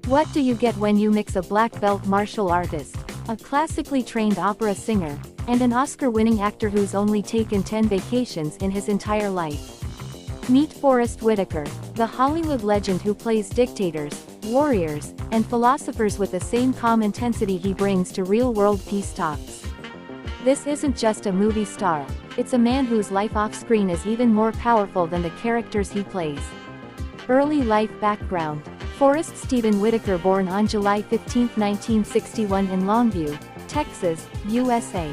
What do you get when you mix a black belt martial artist, a classically trained opera singer, and an Oscar-winning actor who's only taken 10 vacations in his entire life? Meet Forest Whitaker, the Hollywood legend who plays dictators, warriors, and philosophers with the same calm intensity he brings to real-world peace talks. This isn't just a movie star, it's a man whose life off-screen is even more powerful than the characters he plays. Early life background. Forest Stephen Whitaker, born on July 15, 1961 in Longview, Texas, USA.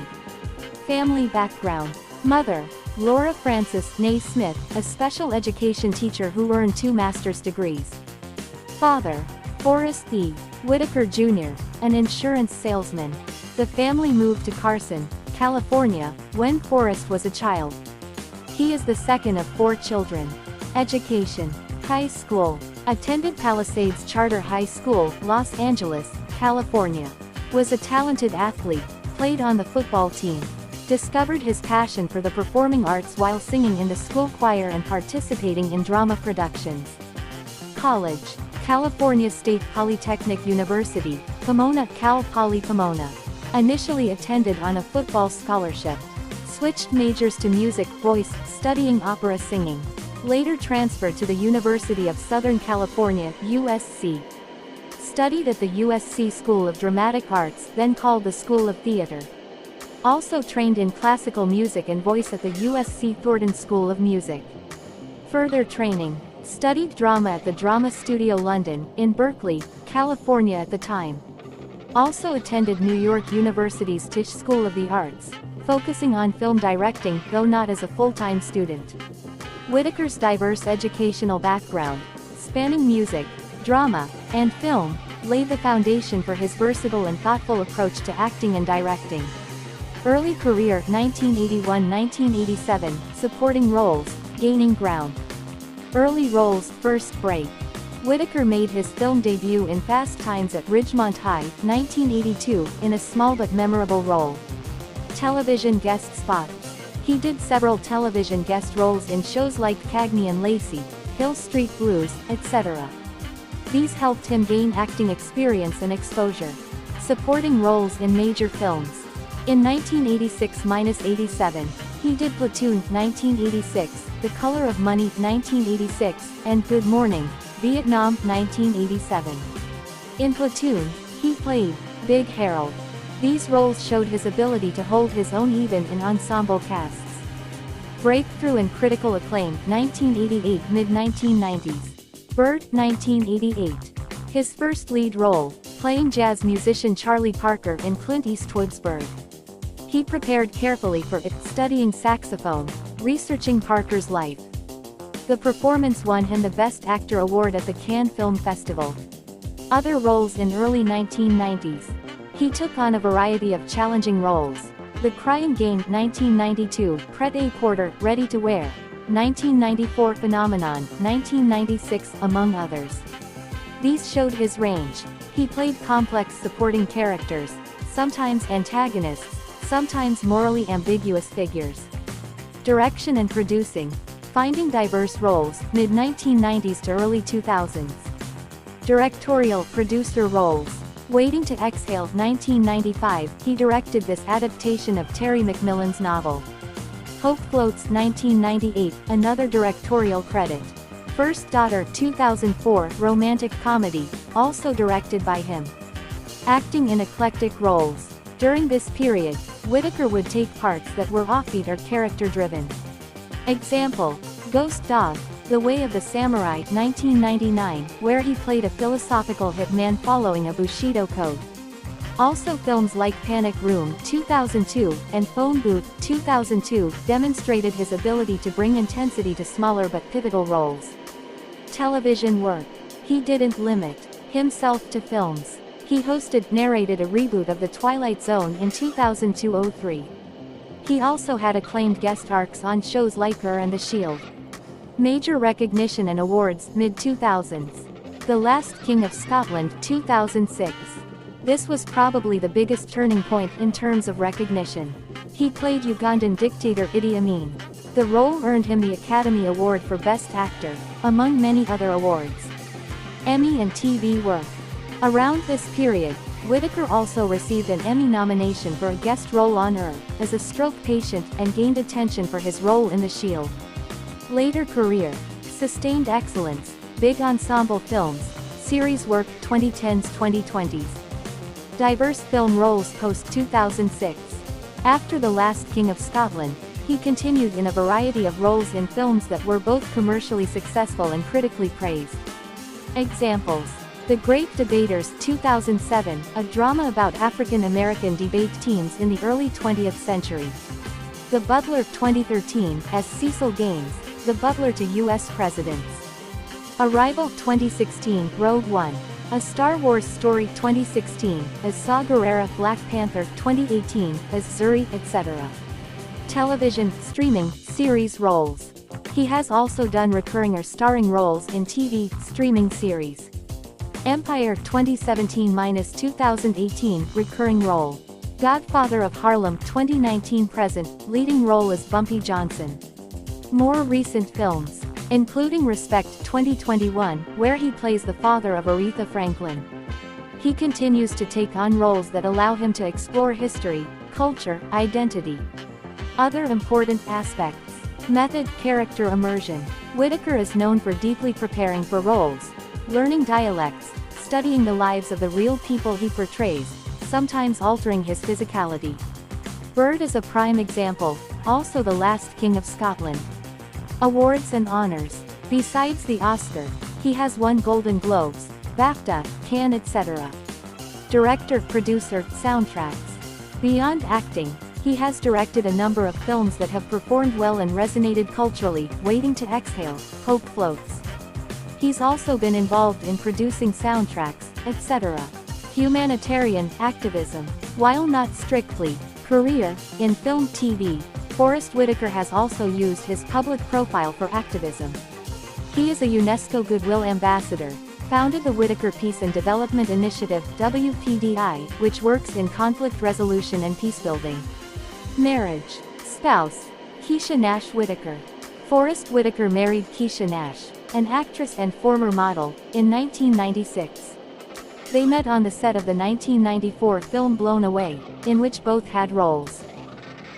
Family background. Mother, Laura Frances (née Smith), a special education teacher who earned 2 master's degrees. Father, Forrest E. Whitaker Jr., an insurance salesman. The family moved to Carson, California, when Forrest was a child. He is the second of 4 children. Education. High school. Attended Palisades Charter High School, Los Angeles, California. Was a talented athlete, played on the football team. Discovered his passion for the performing arts while singing in the school choir and participating in drama productions. College. California State Polytechnic University, Pomona, Cal Poly Pomona. Initially attended on a football scholarship. Switched majors to music, voice, studying opera singing. Later transferred to the University of Southern California, USC. Studied at the USC School of Dramatic Arts, then called the School of Theater. Also trained in classical music and voice at the USC Thornton School of Music. Further training. Studied drama at the Drama Studio London, in Berkeley, California at the time. Also attended New York University's Tisch School of the Arts, focusing on film directing, though not as a full-time student. Whitaker's diverse educational background, spanning music, drama, and film, laid the foundation for his versatile and thoughtful approach to acting and directing. Early career 1981-1987, supporting roles, gaining ground. Early roles, first break. Whitaker made his film debut in Fast Times at Ridgemont High, 1982, in a small but memorable role. Television guest spot. He did several television guest roles in shows like Cagney and Lacey, Hill Street Blues, etc. These helped him gain acting experience and exposure. Supporting roles in major films. In 1986-87, he did Platoon, 1986, The Color of Money, 1986, and Good Morning, Vietnam, 1987. In Platoon, he played Big Harold. These roles showed his ability to hold his own even in ensemble casts. Breakthrough and critical acclaim, 1988, mid-1990s. Bird, 1988. His first lead role, playing jazz musician Charlie Parker in Clint Eastwood's Bird. He prepared carefully for it, studying saxophone, researching Parker's life. The performance won him the Best Actor award at the Cannes Film Festival. Other roles in early 1990s. He took on a variety of challenging roles. The Crying Game, 1992, Pret-a-Porter, Ready to Wear, 1994, Phenomenon, 1996, among others. These showed his range. He played complex supporting characters, sometimes antagonists, sometimes morally ambiguous figures. Direction and producing. Finding diverse roles, mid-1990s to early 2000s. Directorial producer roles. Waiting to Exhale, 1995, he directed this adaptation of Terry McMillan's novel. Hope Floats, 1998, another directorial credit. First Daughter, 2004, romantic comedy, also directed by him. Acting in eclectic roles. During this period, Whitaker would take parts that were offbeat or character-driven. Example: Ghost Dog, The Way of the Samurai, 1999, where he played a philosophical hitman following a Bushido code. Also films like Panic Room, 2002, and Phone Booth, 2002, demonstrated his ability to bring intensity to smaller but pivotal roles. Television work. He didn't limit himself to films. He narrated a reboot of The Twilight Zone in 2002-03. He also had acclaimed guest arcs on shows like Her and The Shield. Major recognition and awards, mid-2000s. The Last King of Scotland, 2006. This was probably the biggest turning point in terms of recognition. He played Ugandan dictator Idi Amin. The role earned him the Academy Award for Best Actor, among many other awards. Emmy and TV work. Around this period, Whitaker also received an Emmy nomination for a guest role on as a stroke patient and gained attention for his role in The Shield. Later career. Sustained excellence, big ensemble films, series work 2010s-2020s. Diverse film roles post-2006. After The Last King of Scotland, he continued in a variety of roles in films that were both commercially successful and critically praised. Examples. The Great Debaters 2007, a drama about African American debate teams in the early 20th century. The Butler 2013, as Cecil Gaines, the butler to U.S. presidents. Arrival 2016, Rogue One, a Star Wars story 2016, as Saw Gerrera, Black Panther 2018, as Zuri, etc. Television, streaming, series roles. He has also done recurring or starring roles in TV, streaming series. Empire 2017-2018, recurring role. Godfather of Harlem 2019 present, leading role as Bumpy Johnson. More recent films, including Respect 2021, where he plays the father of Aretha Franklin. He continues to take on roles that allow him to explore history, culture, identity. Other important aspects. Method, character immersion. Whitaker is known for deeply preparing for roles, learning dialects, studying the lives of the real people he portrays, sometimes altering his physicality. Bird is a prime example, also The Last King of Scotland. Awards and honors. Besides the Oscar, he has won Golden Globes, BAFTA, Cannes, etc. Director, producer, soundtracks. Beyond acting, he has directed a number of films that have performed well and resonated culturally. Waiting to Exhale, Hope Floats. He's also been involved in producing soundtracks, etc. Humanitarian, activism. While not strictly, career, in film TV, Forest Whitaker has also used his public profile for activism. He is a UNESCO Goodwill Ambassador, founded the Whitaker Peace and Development Initiative, WPDI, which works in conflict resolution and peacebuilding. Marriage. Spouse. Keisha Nash Whitaker. Forest Whitaker married Keisha Nash, an actress and former model, in 1996. They met on the set of the 1994 film Blown Away, in which both had roles.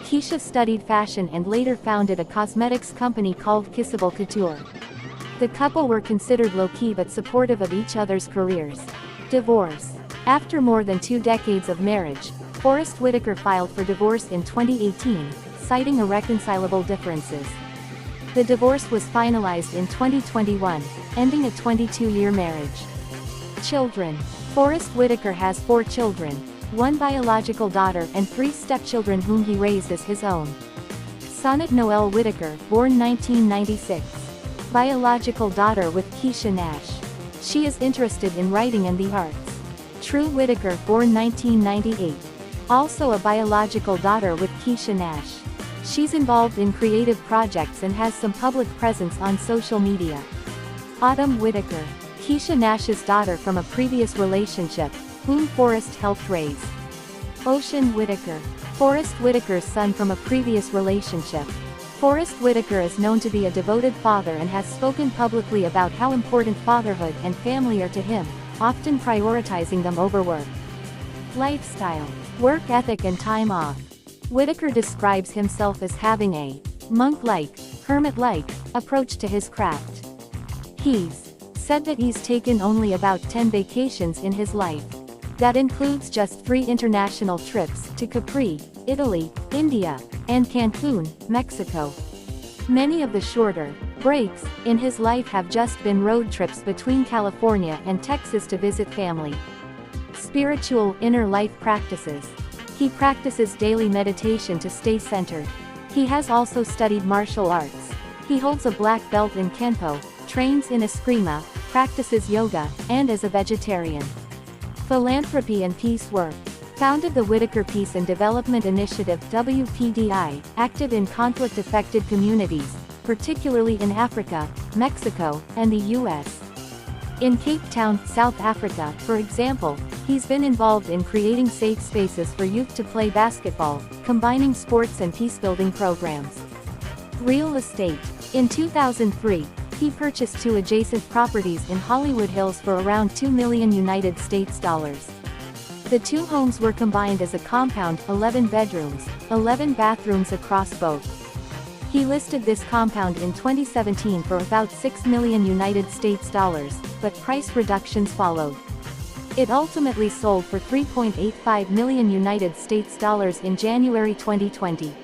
Keisha studied fashion and later founded a cosmetics company called Kissable Couture. The couple were considered low-key but supportive of each other's careers. Divorce. After more than 2 decades of marriage, Forest Whitaker filed for divorce in 2018, citing irreconcilable differences. The divorce was finalized in 2021, ending a 22-year marriage. Children. Forest Whitaker has 4 children, 1 biological daughter and 3 stepchildren whom he raised as his own. Sonnet Noel Whitaker, born 1996. Biological daughter with Keisha Nash. She is interested in writing and the arts. True Whitaker, born 1998. Also a biological daughter with Keisha Nash. She's involved in creative projects and has some public presence on social media. Autumn Whitaker. Keisha Nash's daughter from a previous relationship, whom Forest helped raise. Ocean Whitaker. Forest Whitaker's son from a previous relationship. Forest Whitaker is known to be a devoted father and has spoken publicly about how important fatherhood and family are to him, often prioritizing them over work. Lifestyle. Work ethic and time off. Whitaker describes himself as having a monk-like, hermit-like approach to his craft. He's said that he's taken only about 10 vacations in his life. That includes just 3 international trips to Capri, Italy, India, and Cancun, Mexico. Many of the shorter breaks in his life have just been road trips between California and Texas to visit family. Spiritual inner life practices. He practices daily meditation to stay centered. He has also studied martial arts. He holds a black belt in Kenpo, trains in Eskrima, practices yoga, and is a vegetarian. Philanthropy and peace work. Founded the Whitaker Peace and Development Initiative WPDI, active in conflict-affected communities, particularly in Africa, Mexico, and the U.S. In Cape Town, South Africa, for example, he's been involved in creating safe spaces for youth to play basketball, combining sports and peacebuilding programs. Real estate. In 2003, he purchased 2 adjacent properties in Hollywood Hills for around $2 million United States dollars. The 2 homes were combined as a compound, 11 bedrooms, 11 bathrooms across both. He listed this compound in 2017 for about $6 million United States dollars, but price reductions followed. It ultimately sold for $3.85 million United States dollars in January 2020.